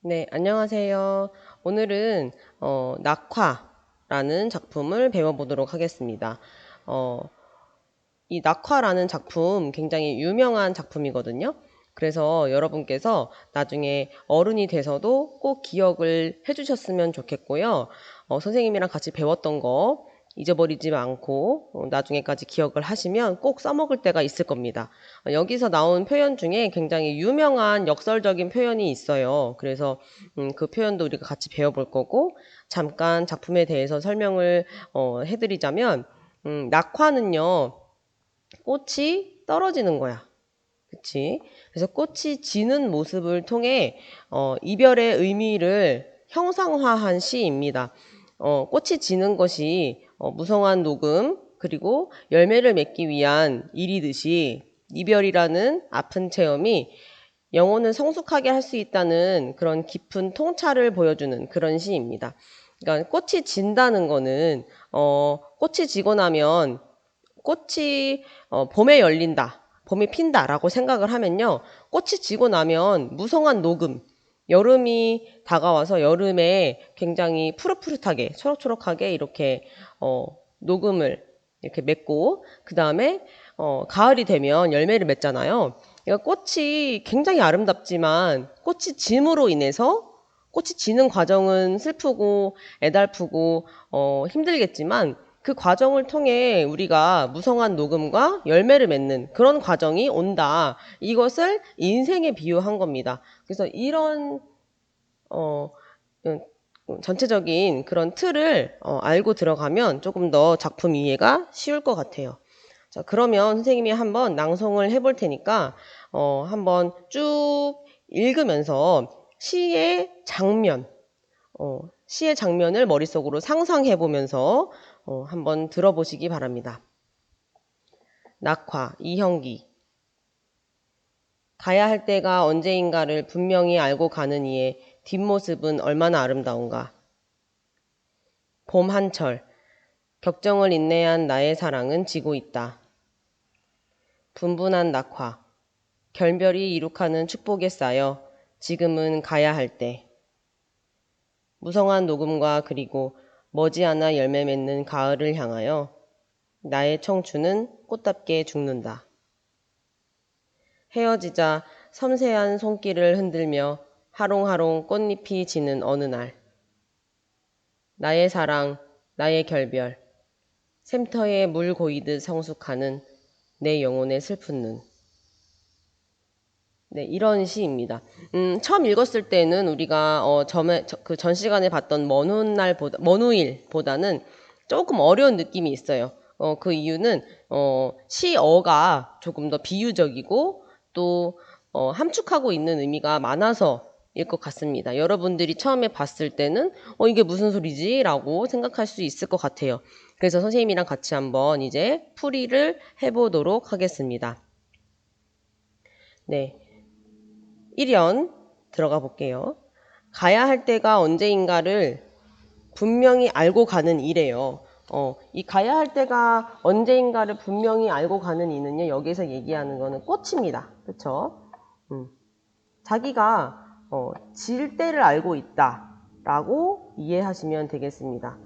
네, 안녕하세요. 오늘은 낙화라는 작품을 배워보도록 하겠습니다. 어, 이 낙화라는 작품 굉장히 유명한 작품이거든요. 그래서 여러분께서 나중에 어른이 돼서도 꼭 기억을 해주셨으면 좋겠고요. 선생님이랑 같이 배웠던 거 잊어버리지 않고 나중에까지 기억을 하시면 꼭 써먹을 때가 있을 겁니다. 여기서 나온 표현 중에 굉장히 유명한 역설적인 표현이 있어요. 그래서 그 표현도 우리가 같이 배워볼 거고, 잠깐 작품에 대해서 설명을 해드리자면 낙화는요, 꽃이 떨어지는 거야. 그치? 그래서 꽃이 지는 모습을 통해 이별의 의미를 형상화한 시입니다. 꽃이 지는 것이 무성한 녹음 그리고 열매를 맺기 위한 일이듯이 이별이라는 아픈 체험이 영혼을 성숙하게 할 수 있다는 그런 깊은 통찰을 보여주는 그런 시입니다. 그러니까 꽃이 진다는 거는 꽃이 지고 나면 꽃이 봄에 열린다, 봄이 핀다라고 생각을 하면요. 꽃이 지고 나면 무성한 녹음, 여름이 다가와서 여름에 굉장히 푸릇푸릇하게, 초록초록하게 이렇게 녹음을 이렇게 맺고 그 다음에 가을이 되면 열매를 맺잖아요. 그러니까 꽃이 굉장히 아름답지만 꽃이 짐으로 인해서 꽃이 지는 과정은 슬프고 애달프고 힘들겠지만 그 과정을 통해 우리가 무성한 녹음과 열매를 맺는 그런 과정이 온다. 이것을 인생에 비유한 겁니다. 그래서 이런 어, 음, 전체적인 그런 틀을 알고 들어가면 조금 더 작품 이해가 쉬울 것 같아요. 자, 그러면 선생님이 한번 낭송을 해볼 테니까 한번 쭉 읽으면서 시의 장면을 머릿속으로 상상해 보면서 한번 들어보시기 바랍니다. 낙화, 이형기. 가야 할 때가 언제인가를 분명히 알고 가는 이의 뒷모습은 얼마나 아름다운가. 봄 한철. 격정을 인내한 나의 사랑은 지고 있다. 분분한 낙화. 결별이 이룩하는 축복에 쌓여 지금은 가야 할 때. 무성한 녹음과 그리고 머지않아 열매 맺는 가을을 향하여 나의 청춘은 꽃답게 죽는다. 헤어지자 섬세한 손길을 흔들며 하롱하롱 꽃잎이 지는 어느 날. 나의 사랑, 나의 결별, 샘터에 물 고이듯 성숙하는 내 영혼의 슬픈 눈. 네, 이런 시입니다. 처음 읽었을 때는 우리가 그 전 시간에 봤던 먼 후일보다는 조금 어려운 느낌이 있어요. 그 이유는 시어가 조금 더 비유적이고 또 함축하고 있는 의미가 많아서 일 것 같습니다. 여러분들이 처음에 봤을 때는 이게 무슨 소리지? 라고 생각할 수 있을 것 같아요. 그래서 선생님이랑 같이 한번 이제 풀이를 해보도록 하겠습니다. 네. 1연 들어가 볼게요. 가야 할 때가 언제인가를 분명히 알고 가는 이래요. 이 가야 할 때가 언제인가를 분명히 알고 가는 이는요, 여기서 얘기하는 거는 꽃입니다. 그쵸? 자기가 질 때를 알고 있다라고 이해하시면 되겠습니다.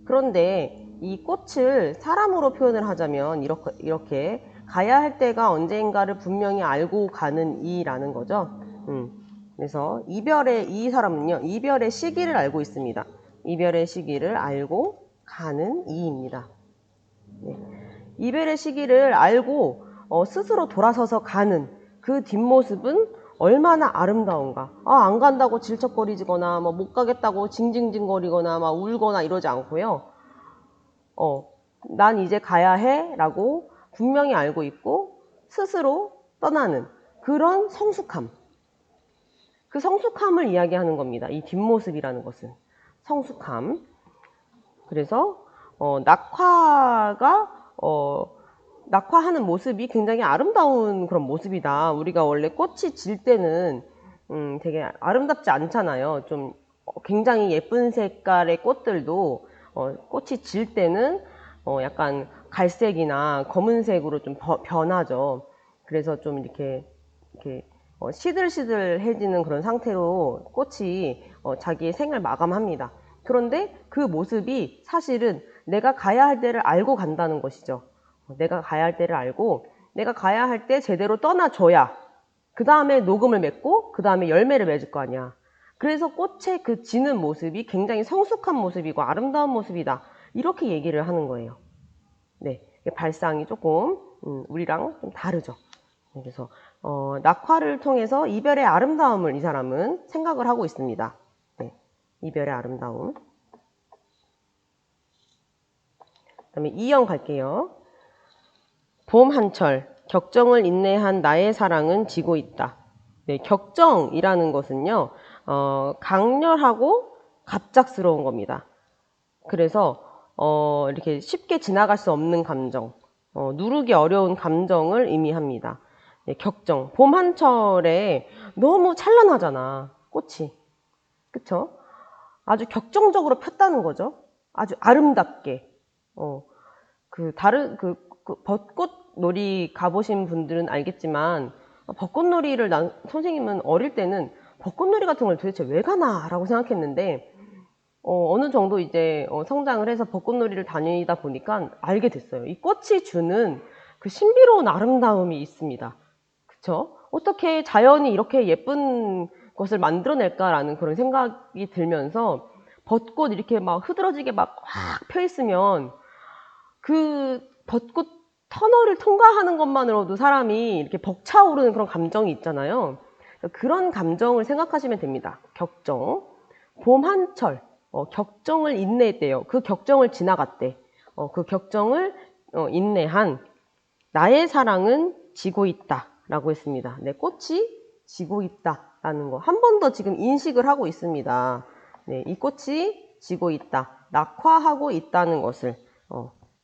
그런데 이 꽃을 사람으로 표현을 하자면 이렇게 가야 할 때가 언제인가를 분명히 알고 가는 이라는 거죠. 그래서 이 사람은요, 이별의 시기를 알고 있습니다. 이별의 시기를 알고 가는 이입니다. 네. 이별의 시기를 알고 스스로 돌아서서 가는 그 뒷모습은 얼마나 아름다운가. 안 간다고 질척거리거나 못 가겠다고 징징징거리거나 막 울거나 이러지 않고요. 난 이제 가야 해 라고 분명히 알고 있고 스스로 떠나는 그런 성숙함. 그 성숙함을 이야기하는 겁니다. 이 뒷모습이라는 것은 성숙함. 그래서 낙화하는 모습이 굉장히 아름다운 그런 모습이다. 우리가 원래 꽃이 질 때는 되게 아름답지 않잖아요. 좀 굉장히 예쁜 색깔의 꽃들도 꽃이 질 때는 약간 갈색이나 검은색으로 좀 변하죠. 그래서 좀 이렇게 시들시들해지는 그런 상태로 꽃이 자기의 생을 마감합니다. 그런데 그 모습이 사실은 내가 가야 할 때를 알고 간다는 것이죠. 내가 가야 할 때를 알고 내가 가야 할 때 제대로 떠나줘야 그 다음에 녹음을 맺고 그 다음에 열매를 맺을 거 아니야. 그래서 꽃의 그 지는 모습이 굉장히 성숙한 모습이고 아름다운 모습이다. 이렇게 얘기를 하는 거예요. 네, 발상이 조금 우리랑 좀 다르죠. 그래서 낙화를 통해서 이별의 아름다움을 이 사람은 생각을 하고 있습니다. 네, 이별의 아름다움. 그다음에 2형 갈게요. 봄 한철, 격정을 인내한 나의 사랑은 지고 있다. 네, 격정이라는 것은요, 강렬하고 갑작스러운 겁니다. 그래서 이렇게 쉽게 지나갈 수 없는 감정, 누르기 어려운 감정을 의미합니다. 네, 격정. 봄 한철에 너무 찬란하잖아, 꽃이. 그쵸? 아주 격정적으로 폈다는 거죠. 아주 아름답게. 벚꽃 놀이 가보신 분들은 알겠지만, 벚꽃놀이를 선생님은 어릴 때는 벚꽃놀이 같은 걸 도대체 왜 가나? 라고 생각했는데, 어느 정도 이제 성장을 해서 벚꽃놀이를 다니다 보니까 알게 됐어요. 이 꽃이 주는 그 신비로운 아름다움이 있습니다. 그쵸? 어떻게 자연이 이렇게 예쁜 것을 만들어낼까라는 그런 생각이 들면서 벚꽃 이렇게 막 흐드러지게 막 확 펴 있으면 그 벚꽃 터널을 통과하는 것만으로도 사람이 이렇게 벅차오르는 그런 감정이 있잖아요. 그런 감정을 생각하시면 됩니다. 격정. 봄 한철. 격정을 인내했대요. 그 격정을 지나갔대. 그 격정을 인내한 나의 사랑은 지고 있다 라고 했습니다. 네, 꽃이 지고 있다 라는 거 한 번 더 지금 인식을 하고 있습니다. 네, 이 꽃이 지고 있다, 낙화하고 있다는 것을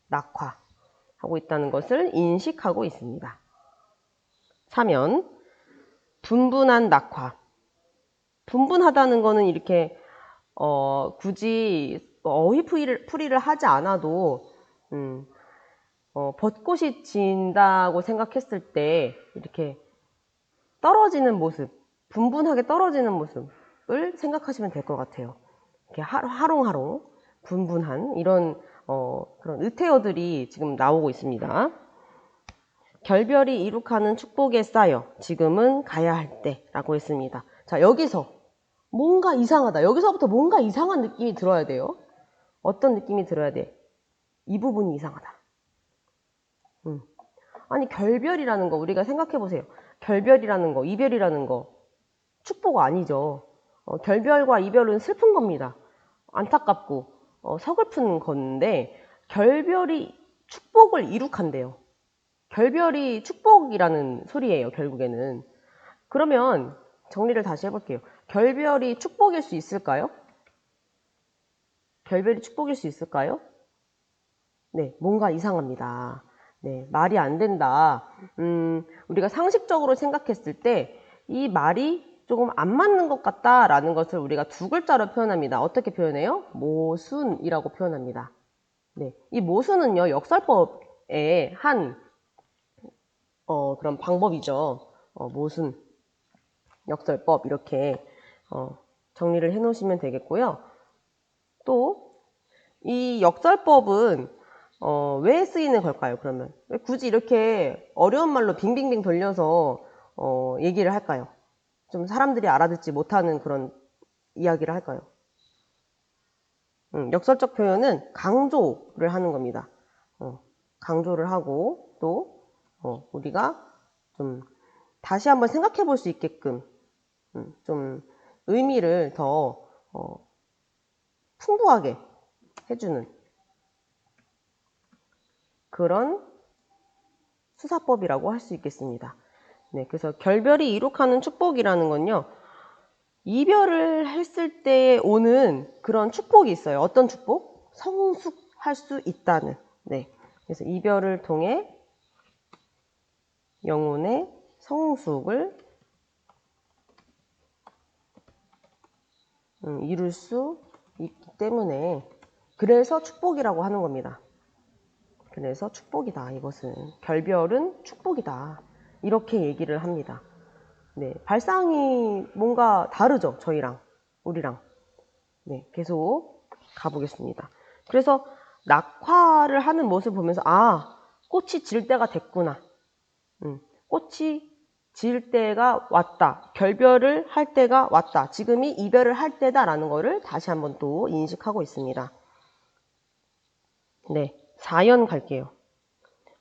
낙화하고 있다는 것을 인식하고 있습니다. 3면 분분한 낙화. 분분하다는 거는 이렇게 굳이 어휘풀이를 하지 않아도 벚꽃이 진다고 생각했을 때 이렇게 떨어지는 모습, 분분하게 떨어지는 모습을 생각하시면 될 것 같아요. 이렇게 하롱하롱 분분한 이런 그런 의태어들이 지금 나오고 있습니다. 결별이 이룩하는 축복에 쌓여 지금은 가야 할 때라고 했습니다. 자, 여기서 뭔가 이상하다. 여기서부터 뭔가 이상한 느낌이 들어야 돼요. 어떤 느낌이 들어야 돼? 이 부분이 이상하다. 아니, 결별이라는 거 우리가 생각해 보세요. 결별이라는 거, 이별이라는 거 축복 아니죠. 결별과 이별은 슬픈 겁니다. 안타깝고 서글픈 건데 결별이 축복을 이룩한대요. 결별이 축복이라는 소리예요, 결국에는. 그러면 정리를 다시 해볼게요. 결별이 축복일 수 있을까요? 결별이 축복일 수 있을까요? 네, 뭔가 이상합니다. 네, 말이 안 된다. 우리가 상식적으로 생각했을 때 이 말이 조금 안 맞는 것 같다라는 것을 우리가 두 글자로 표현합니다. 어떻게 표현해요? 모순이라고 표현합니다. 네, 이 모순은요, 역설법의 한 그런 방법이죠. 모순, 역설법 이렇게 정리를 해 놓으시면 되겠고요. 또 이 역설법은 왜 쓰이는 걸까요? 그러면 왜 굳이 이렇게 어려운 말로 빙빙빙 돌려서 얘기를 할까요? 좀 사람들이 알아듣지 못하는 그런 이야기를 할까요? 역설적 표현은 강조를 하는 겁니다. 강조를 하고 또 우리가 좀 다시 한번 생각해 볼 수 있게끔 좀 의미를 더 풍부하게 해주는 그런 수사법이라고 할 수 있겠습니다. 네, 그래서 결별이 이룩하는 축복이라는 건요, 이별을 했을 때 오는 그런 축복이 있어요. 어떤 축복? 성숙할 수 있다는. 네, 그래서 이별을 통해 영혼의 성숙을 이룰 수 있기 때문에 그래서 축복이라고 하는 겁니다. 그래서 축복이다. 이것은 결별은 축복이다. 이렇게 얘기를 합니다. 네, 발상이 뭔가 다르죠. 저희랑, 우리랑. 네, 계속 가보겠습니다. 그래서 낙화를 하는 모습을 보면서, 아, 꽃이 질 때가 됐구나. 꽃이 질 때가 왔다. 결별을 할 때가 왔다. 지금이 이별을 할 때다라는 거를 다시 한번 또 인식하고 있습니다. 네, 4연 갈게요.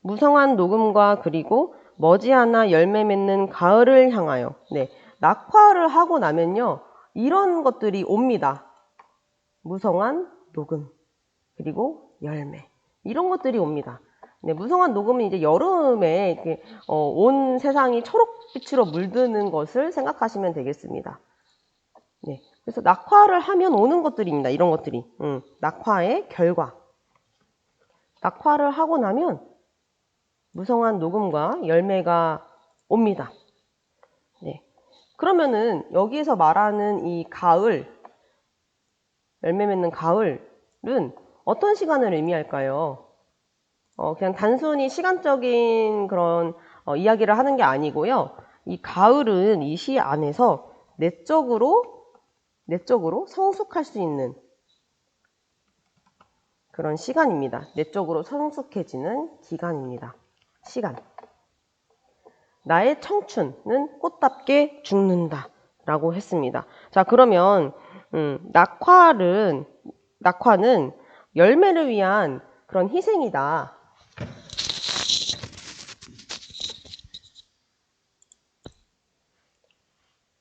무성한 녹음과 그리고 머지않아 열매 맺는 가을을 향하여. 네, 낙화를 하고 나면요, 이런 것들이 옵니다. 무성한 녹음, 그리고 열매. 이런 것들이 옵니다. 네, 무성한 녹음은 이제 여름에 이렇게, 온 세상이 초록빛으로 물드는 것을 생각하시면 되겠습니다. 네, 그래서 낙화를 하면 오는 것들입니다. 이런 것들이. 낙화의 결과. 낙화를 하고 나면 무성한 녹음과 열매가 옵니다. 네. 그러면은 여기에서 말하는 이 가을, 열매 맺는 가을은 어떤 시간을 의미할까요? 그냥 단순히 시간적인 그런 이야기를 하는 게 아니고요. 이 가을은 이 시 안에서 내적으로 성숙할 수 있는 그런 시간입니다. 내적으로 성숙해지는 기간입니다. 시간. 나의 청춘은 꽃답게 죽는다 라고 했습니다. 자, 그러면 낙화는 열매를 위한 그런 희생이다.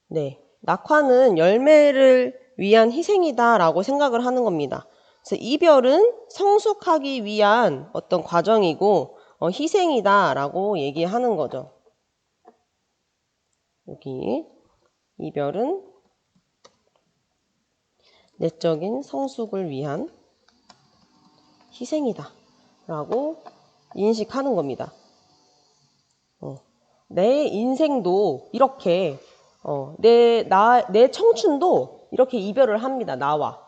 네, 낙화는 열매를 위한 희생이다 라고 생각을 하는 겁니다. 그래서 이별은 성숙하기 위한 어떤 과정이고 희생이다 라고 얘기하는 거죠. 여기 이별은 내적인 성숙을 위한 희생이다 라고 인식하는 겁니다. 내 인생도 이렇게 내 청춘도 이렇게 이별을 합니다. 나와.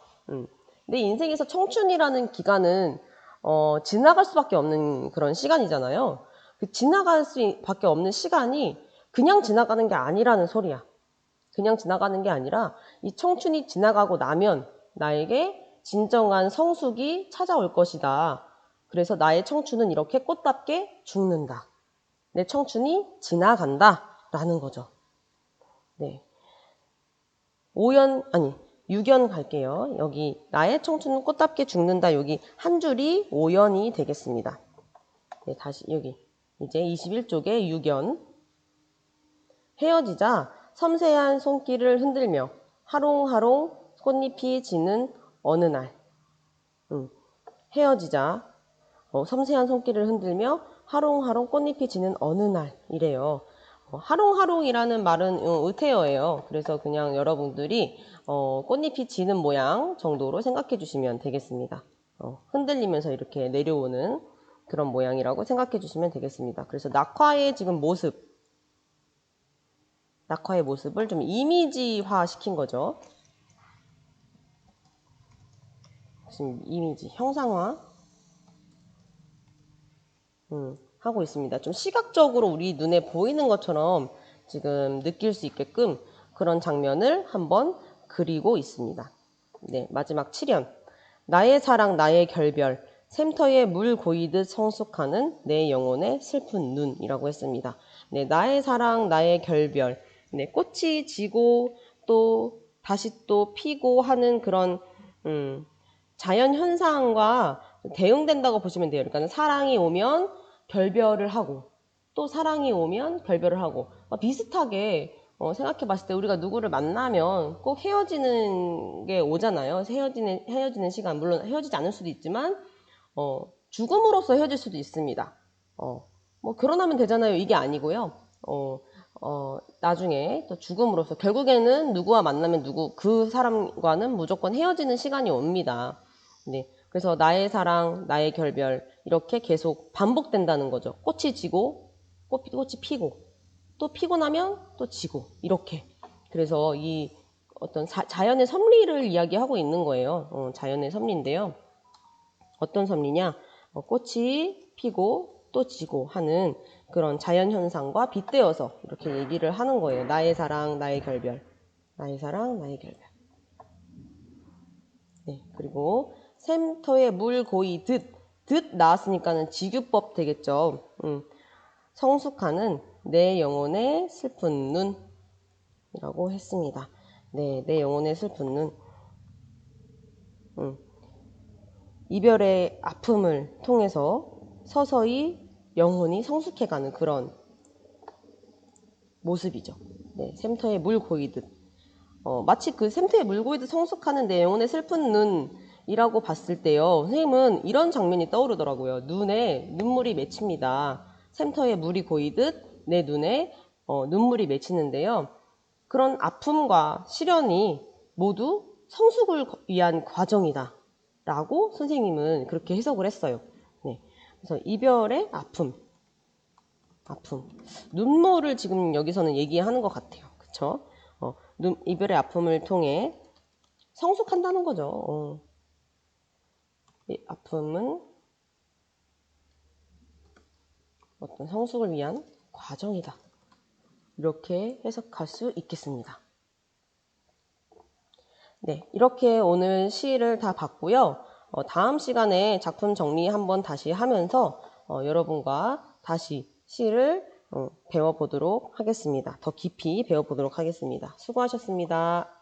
내 인생에서 청춘이라는 기간은 지나갈 수밖에 없는 그런 시간이잖아요. 그 지나갈 수밖에 없는 시간이 그냥 지나가는 게 아니라는 소리야. 그냥 지나가는 게 아니라 이 청춘이 지나가고 나면 나에게 진정한 성숙이 찾아올 것이다. 그래서 나의 청춘은 이렇게 꽃답게 죽는다. 내 청춘이 지나간다 라는 거죠. 네. 6연 갈게요. 여기 나의 청춘은 꽃답게 죽는다. 여기 한 줄이 5연이 되겠습니다. 네, 다시 여기 이제 21쪽에 6연. 헤어지자 섬세한 손길을 흔들며 하롱하롱 꽃잎이 지는 어느 날. 헤어지자 섬세한 손길을 흔들며 하롱하롱 꽃잎이 지는 어느 날이래요. 하롱하롱이라는 말은 의태어예요. 그래서 그냥 여러분들이 꽃잎이 지는 모양 정도로 생각해 주시면 되겠습니다. 흔들리면서 이렇게 내려오는 그런 모양이라고 생각해 주시면 되겠습니다. 그래서 낙화의 지금 낙화의 모습을 좀 이미지화 시킨 거죠. 지금 이미지, 형상화 하고 있습니다. 좀 시각적으로 우리 눈에 보이는 것처럼 지금 느낄 수 있게끔 그런 장면을 한번 그리고 있습니다. 네, 마지막 7연. 나의 사랑, 나의 결별, 샘터에 물 고이듯 성숙하는 내 영혼의 슬픈 눈이라고 했습니다. 네, 나의 사랑, 나의 결별. 네, 꽃이 지고 또 다시 또 피고 하는 그런 자연 현상과 대응된다고 보시면 돼요. 그러니까 사랑이 오면 결별을 하고 또 사랑이 오면 결별을 하고 비슷하게 생각해 봤을 때 우리가 누구를 만나면 꼭 헤어지는 게 오잖아요. 헤어지는 시간, 물론 헤어지지 않을 수도 있지만 죽음으로써 헤어질 수도 있습니다. 뭐 결혼하면 되잖아요. 이게 아니고요. 나중에 또 죽음으로써 결국에는 누구와 만나면 그 사람과는 무조건 헤어지는 시간이 옵니다. 네. 그래서 나의 사랑, 나의 결별 이렇게 계속 반복된다는 거죠. 꽃이 지고 꽃이 피고 또 피고 나면 또 지고 이렇게. 그래서 이 어떤 자연의 섭리를 이야기하고 있는 거예요. 자연의 섭리인데요. 어떤 섭리냐? 꽃이 피고 또 지고 하는 그런 자연현상과 빗대어서 이렇게 얘기를 하는 거예요. 나의 사랑, 나의 결별. 나의 사랑, 나의 결별. 네, 그리고 샘터에 물 고이 듣 나왔으니까는 지규법 되겠죠. 성숙하는 내 영혼의 슬픈 눈이라고 했습니다. 네, 내 영혼의 슬픈 눈. 이별의 아픔을 통해서 서서히 영혼이 성숙해가는 그런 모습이죠. 네, 샘터에 물 고이듯. 마치 그 샘터에 물 고이듯 성숙하는 내 영혼의 슬픈 눈이라고 봤을 때요. 선생님은 이런 장면이 떠오르더라고요. 눈에 눈물이 맺힙니다. 샘터에 물이 고이듯 내 눈에 눈물이 맺히는데요. 그런 아픔과 시련이 모두 성숙을 위한 과정이다. 라고 선생님은 그렇게 해석을 했어요. 네. 그래서 이별의 아픔. 눈물을 지금 여기서는 얘기하는 것 같아요. 그쵸? 이별의 아픔을 통해 성숙한다는 거죠. 이 아픔은 어떤 성숙을 위한 과정이다. 이렇게 해석할 수 있겠습니다. 네, 이렇게 오늘 시를 다 봤고요. 다음 시간에 작품 정리 한번 다시 하면서 여러분과 다시 시를 배워보도록 하겠습니다. 더 깊이 배워보도록 하겠습니다. 수고하셨습니다.